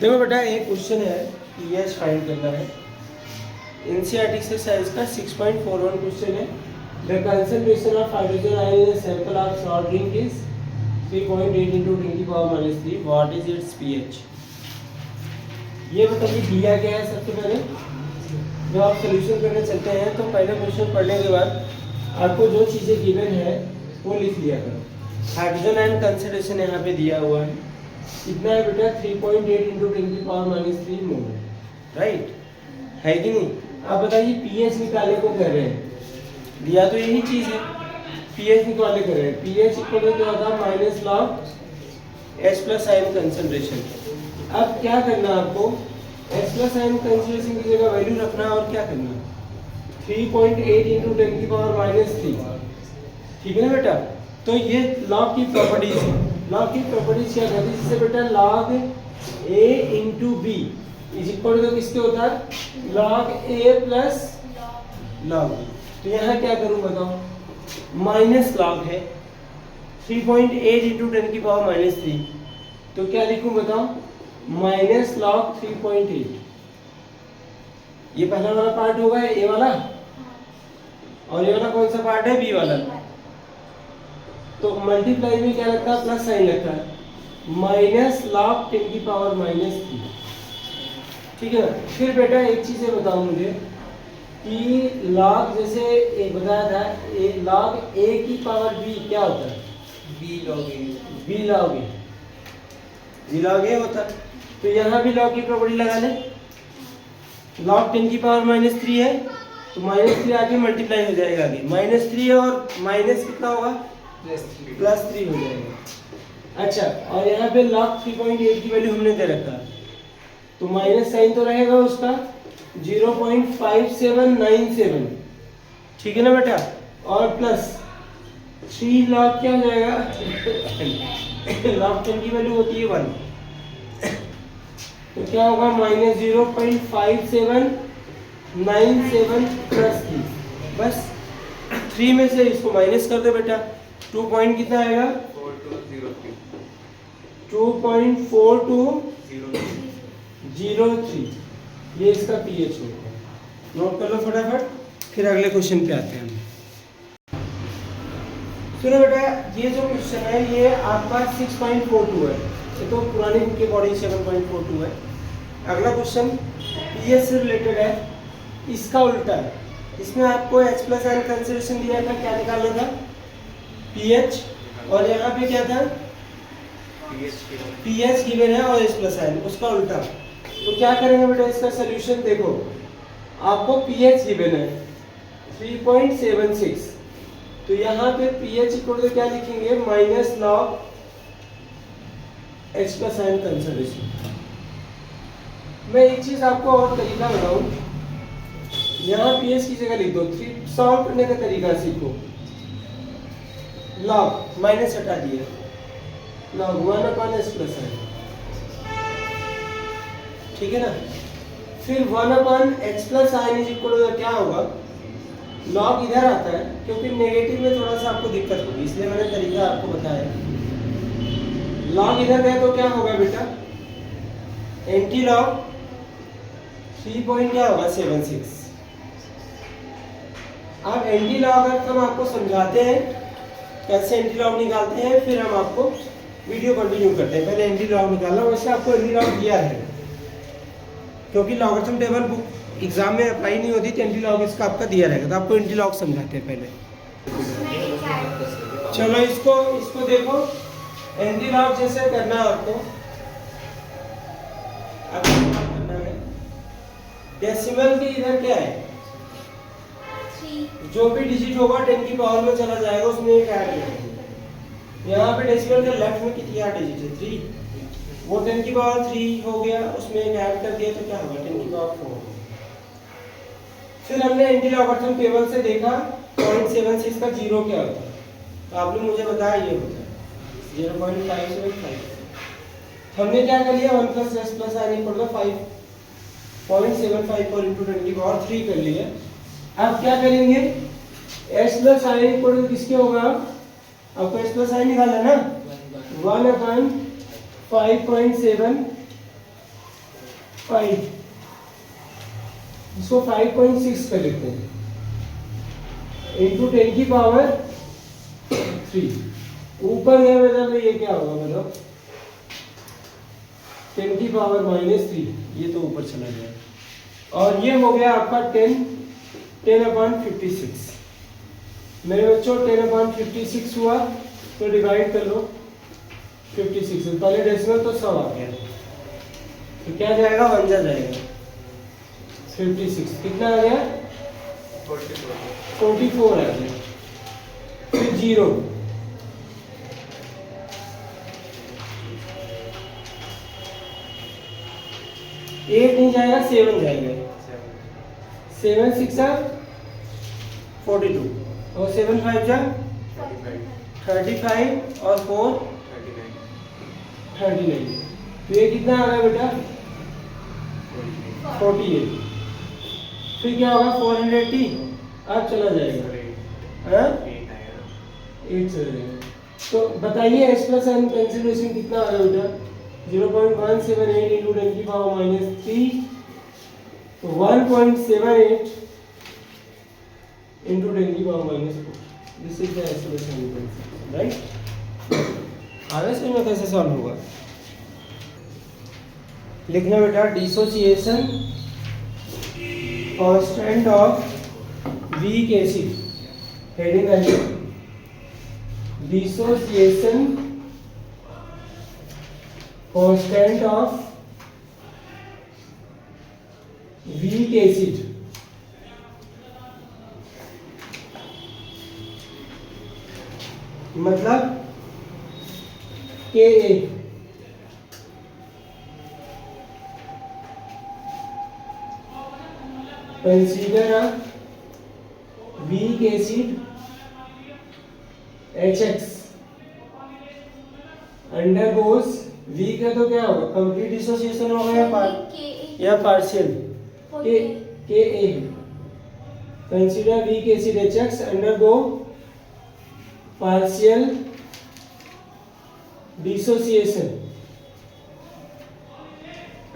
देखो बेटा एक क्वेश्चन है पीएच फाइंड करना है। एनसीईआरटी से साइज का 6.41 क्वेश्चन है। The concentration of hydrogen ion in sample of salt drink is 3.8 into 10⁻³ what is it's pH. ये बताइए दिया गया है। सबसे पहले जब आप सोल्यूशन करने चलते हैं तो पहले क्वेश्चन पढ़ने के बाद आपको जो चीज़ें गिवन है वो लिख लिया करो। हाइड्रोजन आयन कंसंट्रेशन यहाँ पे दिया हुआ है, कितना है बेटा 3.8 into 10⁻³ मोल, राइट है कि नहीं। आप बताइए पीएच निकालने को कर रहे हैं, दिया तो यही चीज़ है, पीएच निकालने कर रहे हैं। पीएच इक्वल क्या होता है minus log H plus ion concentration. अब क्या करना आपको, एच प्लस आयन कंसंट्रेशन की जगह वैल्यू रखना और क्या करना 3.8 into 10⁻³। ठीक है ना बेटा। तो ये लॉग की प्रॉपर्टीज है। लॉग की प्रॉपर्टीज क्या कहती है, जिससे बेटा log a into B is equal to किसके होता है log a plus log b। तो यहाँ क्या करूँ बताओ, माइनस लॉग है 3.8 इंटू 10⁻³ तो क्या लिखूं बताओ माइनस लॉग 3.8। ये पहला वाला पार्ट होगा ए वाला, और ये वाला कौन सा पार्ट है बी वाला। तो मल्टीप्लाई में क्या लगता है प्लस साइन लगता है माइनस लॉग 10⁻³ ठीक है ना। फिर बेटा एक चीज बताओ मुझे कि लॉग जैसे एक बताया था लॉग ए की पावर बी क्या होता है बी लॉग ए होता है। तो यहाँ भी लॉग की प्रॉपर्टी लगा ले, लॉग 10⁻³ है तो -3 आके मल्टीप्लाई हो जाएगा आगे, -3 और माइनस कितना होगा +3 हो जाएगा। अच्छा और यहाँ पे log 3.8 की वैल्यू हमने दे रखा है तो माइनस साइन तो रहेगा उसका 0.5797 ठीक है ना बेटा, और प्लस 3 log क्या हो जाएगा log 10 की वैल्यू होती है 1 तो क्या होगा -0.5797 प्लस 3। बस 3 में से इसको माइनस कर दो बेटा, 2 पॉइंट कितना आएगा 2.4203। ये इसका पीएच होगा, नोट कर लो फटाफट। फिर अगले क्वेश्चन पे आते हैं हम। सुनो बेटा ये जो क्वेश्चन है ये आपका 6.42 है, ये तो पुरानी बुक के अकॉर्डिंग 7.42 है। अगला क्वेश्चन पीएच से रिलेटेड है, इसका उल्टा है। इसमें आपको H प्लस आयन कंसंट्रेशन दिया था, क्या निकालना था पीएच, और यहाँ पे क्या था पीएच गिवन है और H प्लस आयन उसका उल्टा। तो क्या करेंगे बेटा इसका सलूशन देखो, आपको पीएच गिवन है 3.76 तो यहाँ पे पीएच इक्वल टू क्या लिखेंगे minus log H plus ion concentration. मैं एक चीज आपको और तरीका बताऊं, यहाँ पीएच की जगह लिख दो, 3 सॉल्व करने का तरीका सीखो। लॉग माइनस हटा दिया, लॉग 1/H प्लस आयन ठीक है ना। फिर 1/H plus ion is equal to क्या होगा, लॉग इधर आता है क्योंकि नेगेटिव में थोड़ा सा आपको दिक्कत होगी इसलिए मैंने तरीका आपको बताया। लॉग इधर गया तो क्या होगा बेटा एंटी लॉग 3.76। अब एंटी लॉग हम आपको समझाते हैं कैसे एंटी लॉग निकालते हैं, फिर हम आपको वीडियो कंटिन्यू करते हैं। पहले एंटी लॉग निकालना, वैसे आपको एंटी लॉग दिया है क्योंकि लॉगरिथम टेबल बुक एग्जाम में अप्लाई नहीं होती तो एंटी लॉग इसका आपका दिया रहेगा, तो आपको एंटी लॉग समझाते हैं पहले। चलो इसको देखो, एंटी लॉग जैसे करना है आपको, डेसिमल के इधर क्या है 3, जो भी डिजिट होगा 10 की पावर में चला जाएगा उसमें एक ऐड करेंगे। यहाँ पे डेसिमल के लेफ्ट में कितनी डिजिट है 3, वो 10 की पावर 3 हो गया, उसमें एक ऐड कर दिया तो क्या होगा 10 की पावर 4। फिर हमने एंटी लॉगरिथम टेबल से देखा 0.76 का जीरो क्या होता है, तो आपने मुझे बताया ये होता है 0.575। हमने क्या कर लिया 1 + S + R = 5.75 पर इंटू 10 की पावर 3 कर लिया। अब क्या करेंगे S + I = किसके होगा, आपको S + I निकालना ना 1/5.7 5, इसको 5.6 कर लेते हैं, इंटू 10 की पावर 3। ऊपर गया बेटा तो ये क्या होगा मतलब 10 की पावर -3, ये तो ऊपर चला गया। और ये हो गया आपका 10/56। मेरे बच्चों 10/56 हुआ, तो डिवाइड कर लो 56 से, पहले डेसिमल तो 100 आ गया, तो क्या जाएगा 1 जाएगा। 56 कितना आ गया 44 आ गया। फिर 0, 8 नहीं जाएगा 7 जाएगा। 7 6 42 और 7 5 जा 35 और 4 39। तो ये कितना आ गया बेटा 48। फिर क्या होगा 480, अब चला जाएगा 8 चला जाएगा। तो बताइए x प्लस n कंसिडरेशन कितना आ गया बेटा 0.178 इंटू 10 की पावर -3, तो 1.78 इंटू 10 की power -4। This is the expression, right. आगे से में कैसे सॉल्व होगा, लिखना बेटा dissociation constant of weak acid, heading है dissociation constant of weak acid. मतलब Ka, consider a weak acid HX undergoes, weak है तो क्या होगा कंप्लीट डिसोसिएशन होगा या पार्शियल Ka है। Consider weak acid HX undergo partial dissociation.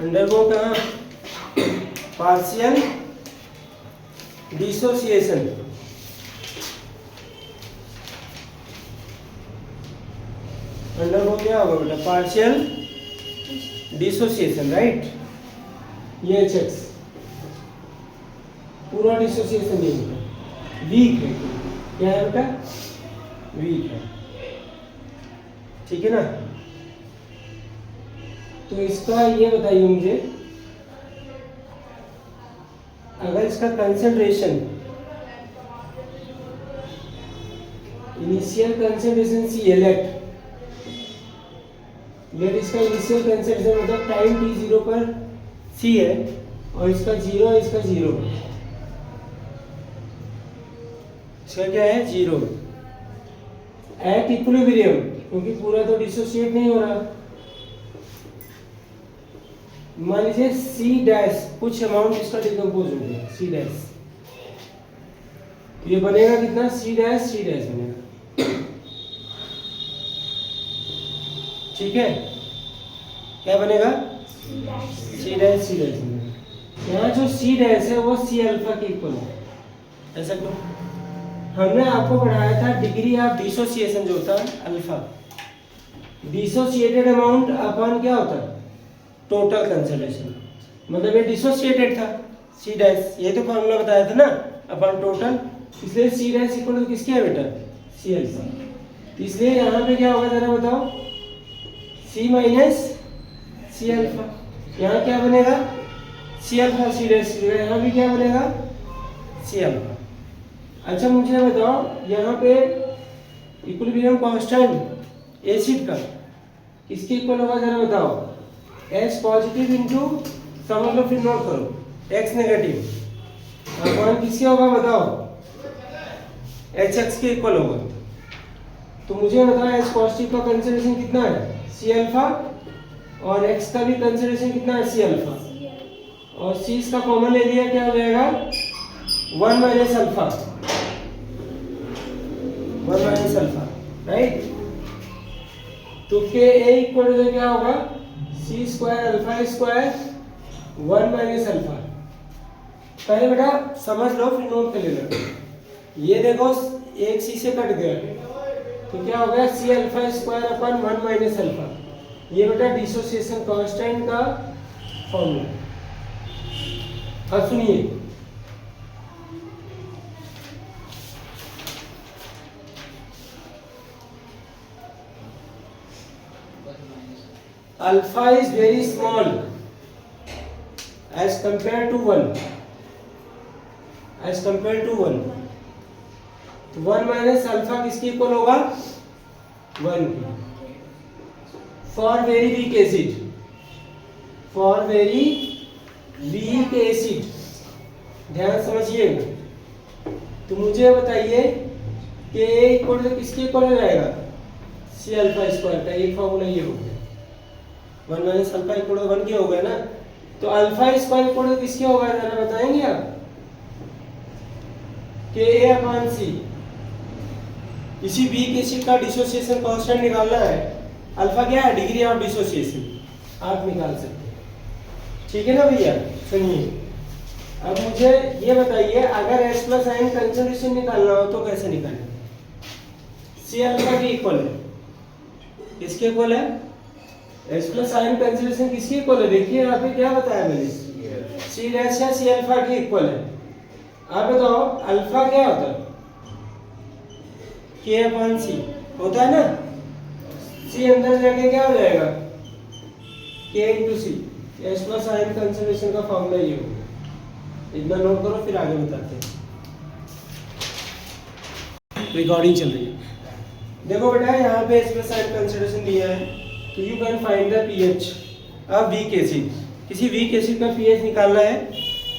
Undergo कहाँ पार्शियल डिसोसिएशन। अंडरगो क्या होगा बेटा पार्शियल डिसोसिएशन, राइट। ये HX पूरा डिसोसिएशन नहीं होगा, वीक है। क्या है बेटा वीक है, ठीक है ना। तो इसका ये बताइए मुझे, अगर इसका concentration initial concentration Cl8, let इसका इनिशियल कंसंट्रेशन मतलब टाइम t0 पर C है और इसका 0 है, इसका 0, इसका क्या है 0 एट इक्विलिब्रियम, क्योंकि पूरा तो डिसोसिएट नहीं हो रहा। मान लीजिए C डैश कुछ अमाउंट इसका डिकम्पोज हो गया C डैश, ये बनेगा कितना C डैश बनेगा, ठीक है। क्या बनेगा C डैश बनेगा। यहाँ जो C डैश है वो C अल्फा के इक्वल है, ऐसा क्यों। हमने आपको पढ़ाया था डिग्री ऑफ डिसोसिएशन जो होता है अल्फा, डिसोसिएटेड अमाउंट अपॉन क्या होता है टोटल कंसंट्रेशन, मतलब ये डिसोसिएटेड था C डैश, ये तो फॉर्मूला बताया था ना अपॉन टोटल, इसलिए C डैश इक्वल टू किसके है बेटा C अल्फा। इसलिए यहाँ पे क्या होगा जरा बताओ C माइनस C अल्फा, यहाँ क्या बनेगा C अल्फा C डैश, यहाँ भी क्या बनेगा C अल्फा। अच्छा मुझे बताओ यहाँ पे इक्विलिब्रियम कांस्टेंट एसिड का किसके इक्वल होगा जरा बताओ, H पॉजिटिव इंटू समझ लो, फिर नोट करो X नेगेटिव अपॉन किसके होगा बताओ HX के इक्वल होगा। तो मुझे बताओ H पॉजिटिव का कंसंट्रेशन कितना है C अल्फा और X का भी कंसंट्रेशन कितना है C अल्फा, और C इसका कॉमन ले लिया क्या हो जाएगा 1 minus alpha, 1 minus alpha, right. तो Ka इक्वल टू क्या होगा C square alpha square 1 minus alpha. पहले बेटा समझ लो फिर नोट कर लेना। ये देखो एक सी से कट गया तो क्या हो गया C alpha square upon 1 minus alpha. ये बेटा डिसोसिएशन कांस्टेंट का फॉर्मूला। अब सुनिए alpha is very small as compared to 1 as compared to 1 तो 1 माइनस अल्फा किसके इक्वल होगा 1 for very weak acid for very weak acid ध्यान समझिएगा। तो मुझे बताइए कि इक्वल किसके इक्वल हो जाएगा सी अल्फा स्क्वायर का एक फॉर्मूला ये हो गया 1 माइनस अल्फा इक्वल 1 के हो गया ना। तो अल्फा स्क्वायर इक्वल किसके होगा जरा बताएंगे आप के ए अपॉन सी। किसी वीक एसिड का डिसोसिएशन कांस्टेंट निकालना है अल्फा क्या है डिग्री ऑफ डिसोसिएशन आप निकाल सकते हैं ठीक है ना भैया। सुनिए अब मुझे ये बताइए अगर H प्लस आयन कंसंट्रेशन निकालना हो तो कैसे निकालें। सी अल्फा के इक्वल है किसके इक्वल है H प्लस आयन कंसंट्रेशन किसके इक्वल है देखिए यहाँ पे क्या बताया मैंने सी डैश या सी अल्फा के इक्वल है। आप बताओ अल्फा क्या होता है के अपॉन सी होता है ना। सी अंदर जाके क्या हो जाएगा के इंटू सी। H प्लस आयन कंसंट्रेशन का फॉर्मूला ये होगा इतना नोट करो फिर आगे बताते हैं। रिकॉर्डिंग चल रही है देखो बेटा यहाँ पे H प्लस आयन कंसंट्रेशन दिया है तो you can find the pH of weak acid. किसी वीक एसिड का पीएच निकालना है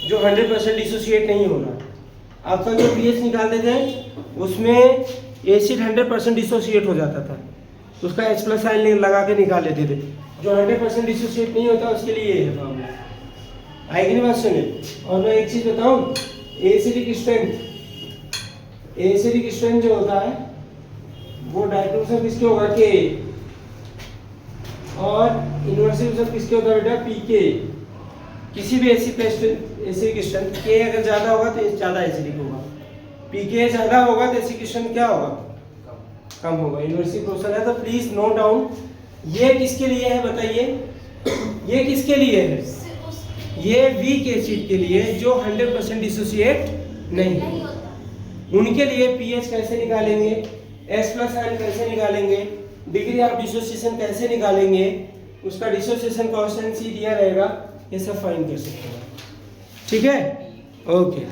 जो 100% डिसोसिएट नहीं होना। आपका जो पीएच निकालते थे उसमें एसिड 100% डिसोसिएट हो जाता था उसका H प्लस आयन लगा के निकाल लेते थे। जो 100% डिसोसिएट नहीं होता उसके लिए ये है फॉर्मूला। आएगी नहीं बात सुनिए। और मैं एक चीज बताऊं एसिडिक स्ट्रेंथ जो होता है वो डाइक्रोमेटिक किसके होगा के और इन्वर्सिव किसके होता है बेटा पीके। किसी भी एसिडिक स्ट्रेंथ के अगर ज्यादा होगा तो ज्यादा एसिडिक होगा पीके ज्यादा होगा तो एसिडिक स्ट्रेंथ क्या होगा कम होगा। इन्वर्सिव प्रोसेस है तो प्लीज नोट डाउन ये किसके लिए है बताइए ये किसके लिए है ये वीक एसिड के लिए जो 100% डिसोसिएट नहीं होता उनके लिए पीएच कैसे निकालेंगे H प्लस आयन कैसे निकालेंगे डिग्री ऑफ डिसोसिएशन कैसे निकालेंगे उसका डिसोसिएशन कांस्टेंट सी दिया रहेगा ये सब फाइंड कर सकते हैं ठीक है ओके।